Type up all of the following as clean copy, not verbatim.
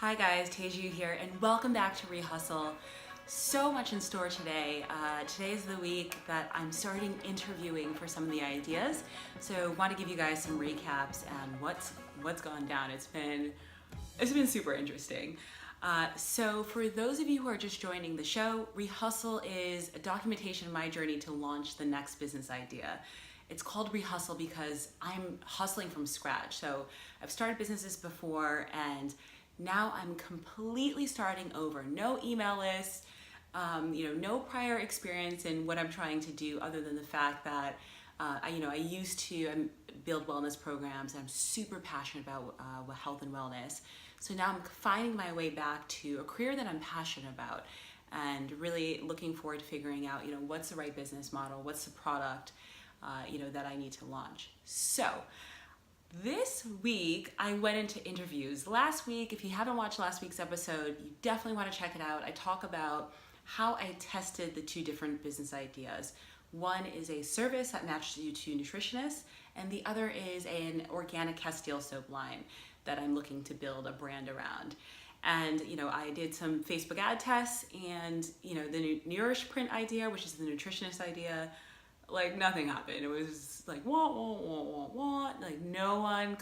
Hi guys, Teju here, and welcome back to Rehustle. So much in store today. Today is the week that I'm starting interviewing for some of the ideas. So want to give you guys some recaps and what's gone down. It's been super interesting. So for those of you who are just joining the show, Rehustle is a documentation of my journey to launch the next business idea. It's called Rehustle because I'm hustling from scratch. So I've started businesses before and now I'm completely starting over. No email list, no prior experience in what I'm trying to do other than the fact that I used to build wellness programs. And I'm super passionate about health and wellness. So now I'm finding my way back to a career that I'm passionate about and really looking forward to figuring out, what's the right business model, what's the product, that I need to launch. So this week, I went into interviews. Last week, if you haven't watched last week's episode, you definitely want to check it out. I talk about how I tested the two different business ideas. One is a service that matches you to nutritionists, and the other is an organic Castile soap line that I'm looking to build a brand around. And, I did some Facebook ad tests and, the Nourish Print idea, which is the nutritionist idea, like nothing happened. It was like wah wah wah wah wah. Like no one,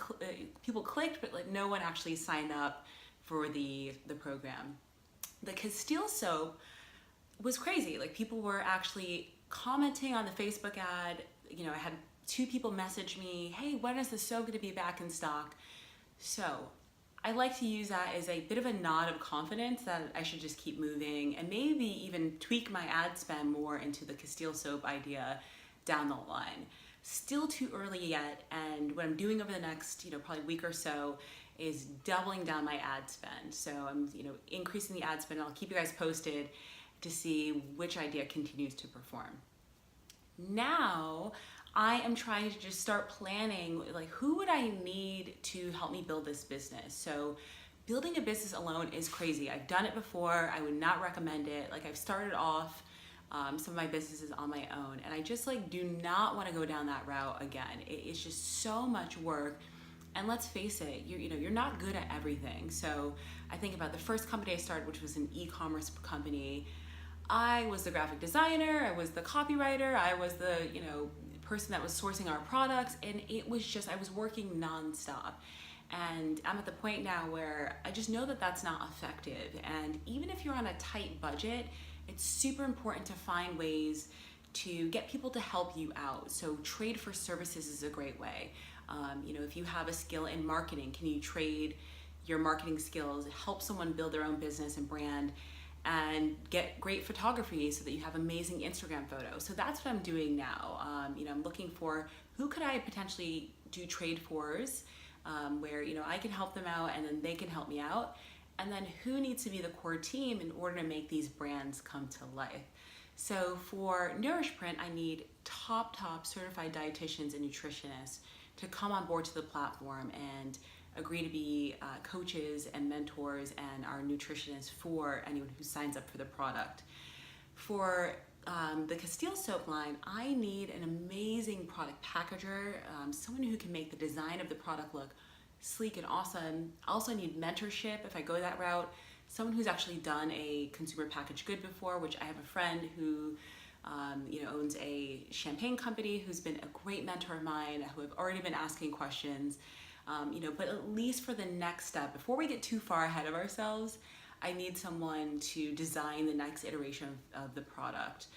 people clicked, but like no one actually signed up for the program. The Castile soap was crazy. Like people were actually commenting on the Facebook ad. I had two people message me, "Hey, when is the soap going to be back in stock?" So I like to use that as a bit of a nod of confidence that I should just keep moving and maybe even tweak my ad spend more into the Castile soap idea down the line. Still too early yet, and what I'm doing over the next, probably week or so is doubling down my ad spend. So I'm, increasing the ad spend. I'll keep you guys posted to see which idea continues to perform. Now, I am trying to just start planning, like who would I need to help me build this business? So building a business alone is crazy. I've done it before. I would not recommend it. Like I've started off some of my businesses on my own, and I just do not want to go down that route again. It's just so much work, and let's face it, you're not good at everything. So I think about the first company I started, which was an e-commerce company. I was the graphic designer, I was the copywriter, I was the person that was sourcing our products, and it was just I was working nonstop. And I'm at the point now where I just know that that's not effective. And even if you're on a tight budget, it's super important to find ways to get people to help you out. So trade for services is a great way. If you have a skill in marketing, can you trade your marketing skills, help someone build their own business and brand, and get great photography so that you have amazing Instagram photos. So that's what I'm doing now. I'm looking for who could I potentially do trade fors where I can help them out and then they can help me out. And then who needs to be the core team in order to make these brands come to life. So for Nourish Print, I need top certified dietitians and nutritionists to come on board to the platform and agree to be coaches and mentors and our nutritionists for anyone who signs up for the product. For the Castile soap line, I need an amazing product packager, someone who can make the design of the product look sleek and awesome. I also need mentorship if I go that route. Someone who's actually done a consumer packaged good before, which I have a friend who owns a champagne company who's been a great mentor of mine, who have already been asking questions. But at least for the next step, before we get too far ahead of ourselves, I need someone to design the next iteration of the product.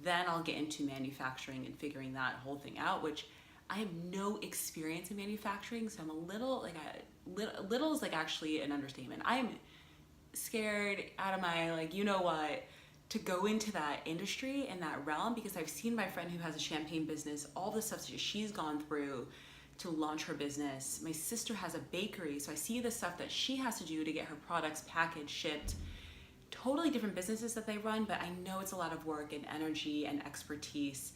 Then I'll get into manufacturing and figuring that whole thing out, which I have no experience in manufacturing, so I'm a little is actually an understatement. I'm scared out of my what to go into that industry and that realm because I've seen my friend who has a champagne business, all the stuff that she's gone through to launch her business. My sister has a bakery, so I see the stuff that she has to do to get her products packaged, shipped. Totally different businesses that they run, but I know it's a lot of work and energy and expertise.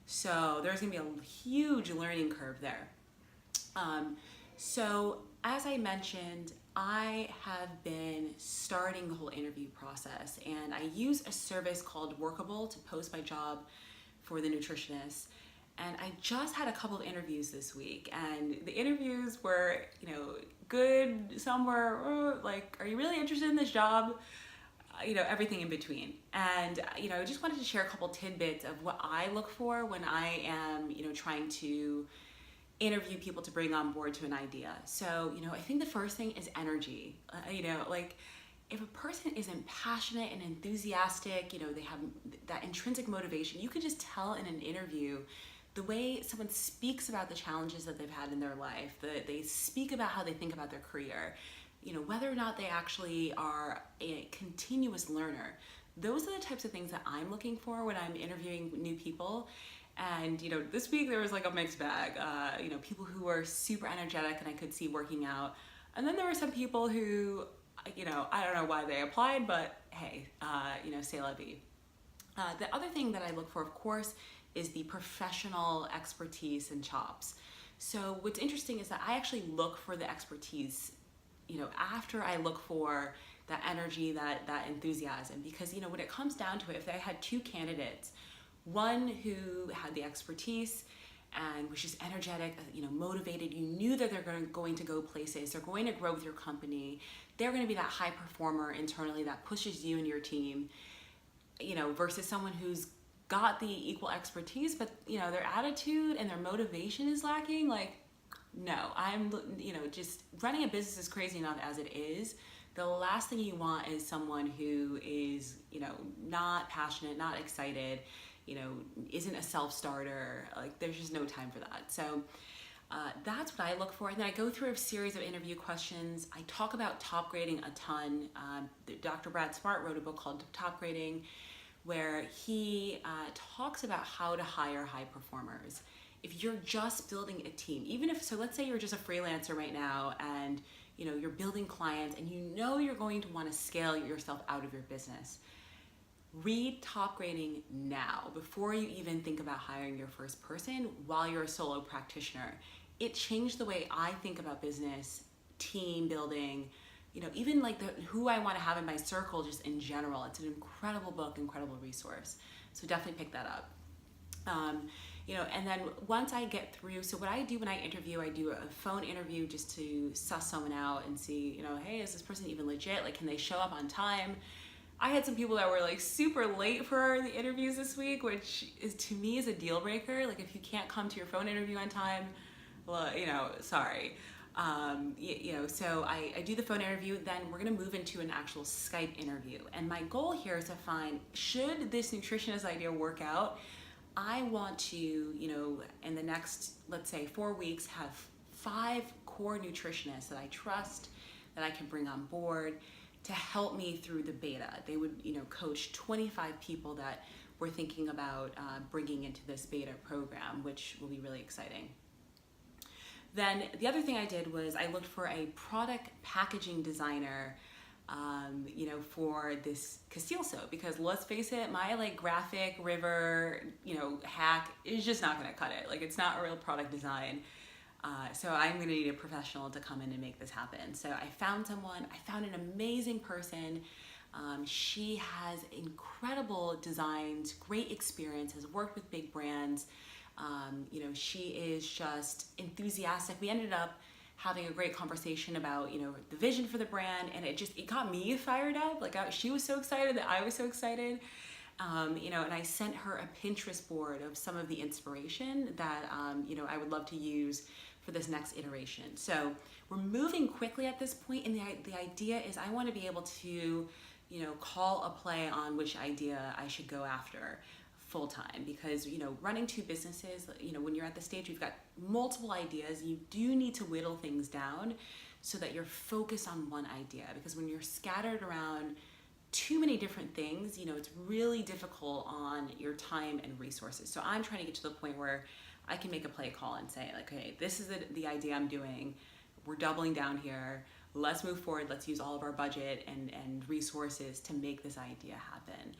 So there's gonna be a huge learning curve there. So as I mentioned, I have been starting the whole interview process, and I use a service called Workable to post my job for the nutritionist. And I just had a couple of interviews this week, and the interviews were, good. Some were like, are you really interested in this job? Everything in between. And, I just wanted to share a couple tidbits of what I look for when I am, trying to interview people to bring on board to an idea. So, I think the first thing is energy. If a person isn't passionate and enthusiastic, they have that intrinsic motivation, you could just tell in an interview the way someone speaks about the challenges that they've had in their life, that they speak about how they think about their career, whether or not they actually are a continuous learner. Those are the types of things that I'm looking for when I'm interviewing new people. And, this week there was like a mixed bag, people who were super energetic and I could see working out. And then there were some people who, I don't know why they applied, but hey, c'est la vie. The other thing that I look for, of course, is the professional expertise and chops. So what's interesting is that I actually look for the expertise, after I look for that energy, that enthusiasm, because, when it comes down to it, if I had two candidates, one who had the expertise and was just energetic, motivated, you knew that they're going to go places, they're going to grow with your company, they're going to be that high performer internally that pushes you and your team, versus someone who's got the equal expertise, but their attitude and their motivation is lacking. Like, no, I'm, just running a business is crazy enough as it is. The last thing you want is someone who is, not passionate, not excited, isn't a self-starter. Like, there's just no time for that. So that's what I look for. And then I go through a series of interview questions. I talk about top grading a ton. Dr. Brad Smart wrote a book called Top Grading, where he talks about how to hire high performers. If you're just building a team, let's say you're just a freelancer right now and you're building clients and you're going to want to scale yourself out of your business, read Top Grading now before you even think about hiring your first person while you're a solo practitioner. It changed the way I think about business, team building, even like who I want to have in my circle just in general. It's an incredible book, incredible resource. So definitely pick that up. And then once I get through, so what I do when I interview, I do a phone interview just to suss someone out and see, hey, is this person even legit? Like, can they show up on time? I had some people that were like super late for the interviews this week, which is, to me, is a deal breaker. Like, if you can't come to your phone interview on time, well, sorry. So I do the phone interview, then we're gonna move into an actual Skype interview. And my goal here is to find, should this nutritionist idea work out, I want to, in the next, let's say 4 weeks, have 5 core nutritionists that I trust, that I can bring on board to help me through the beta. They would, coach 25 people that we're thinking about bringing into this beta program, which will be really exciting. Then the other thing I did was I looked for a product packaging designer, for this Castile soap, because let's face it, my graphic river, hack is just not gonna cut it. Like, it's not a real product design. So I'm gonna need a professional to come in and make this happen. So I found an amazing person. She has incredible designs, great experience, has worked with big brands. She is just enthusiastic. We ended up having a great conversation about, the vision for the brand, and it got me fired up. Like, she was so excited that I was so excited. And I sent her a Pinterest board of some of the inspiration that, I would love to use for this next iteration. So we're moving quickly at this point, and the idea is I want to be able to, call a play on which idea I should go after full time, because running 2 businesses, when you're at the stage we've got multiple ideas, you do need to whittle things down so that you're focused on one idea, because when you're scattered around too many different things, it's really difficult on your time and resources. So I'm trying to get to the point where I can make a play call and say, like, okay, this is the idea I'm doing, we're doubling down here, let's move forward, let's use all of our budget and resources to make this idea happen.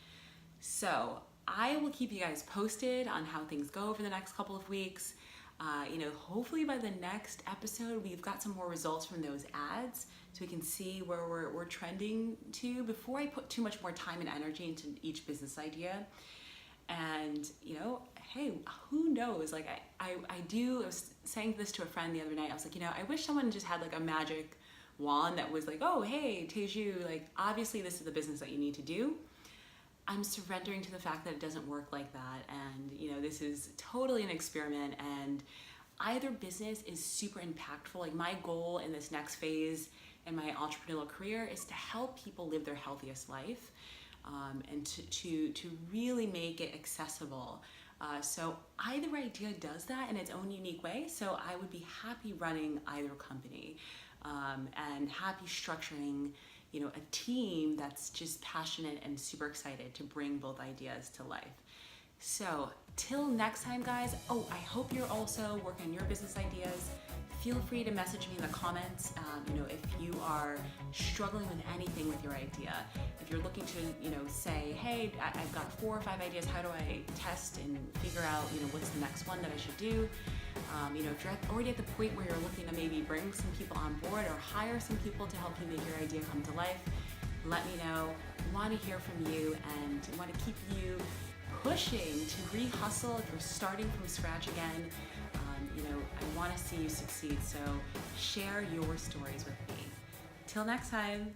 So I will keep you guys posted on how things go over the next couple of weeks. Hopefully by the next episode, we've got some more results from those ads so we can see where we're trending to before I put too much more time and energy into each business idea. And hey, who knows? Like I was saying this to a friend the other night. I was like, I wish someone just had like a magic wand that was like, oh, hey, Teju, like obviously this is the business that you need to do. I'm surrendering to the fact that it doesn't work like that. And this is totally an experiment, and either business is super impactful. Like my goal in this next phase in my entrepreneurial career is to help people live their healthiest life, and to really make it accessible. So either idea does that in its own unique way. So I would be happy running either company, and happy structuring a team that's just passionate and super excited to bring both ideas to life. So till next time, guys. Oh, I hope you're also working on your business ideas. Feel free to message me in the comments, if you are struggling with anything with your idea. If you're looking to, say, hey, I've got 4 or 5 ideas, how do I test and figure out, what's the next one that I should do? If you're already at the point where you're looking to maybe bring some people on board or hire some people to help you make your idea come to life, let me know. I want to hear from you and want to keep you pushing to re-hustle if you're starting from scratch again. I want to see you succeed, so share your stories with me. Till next time.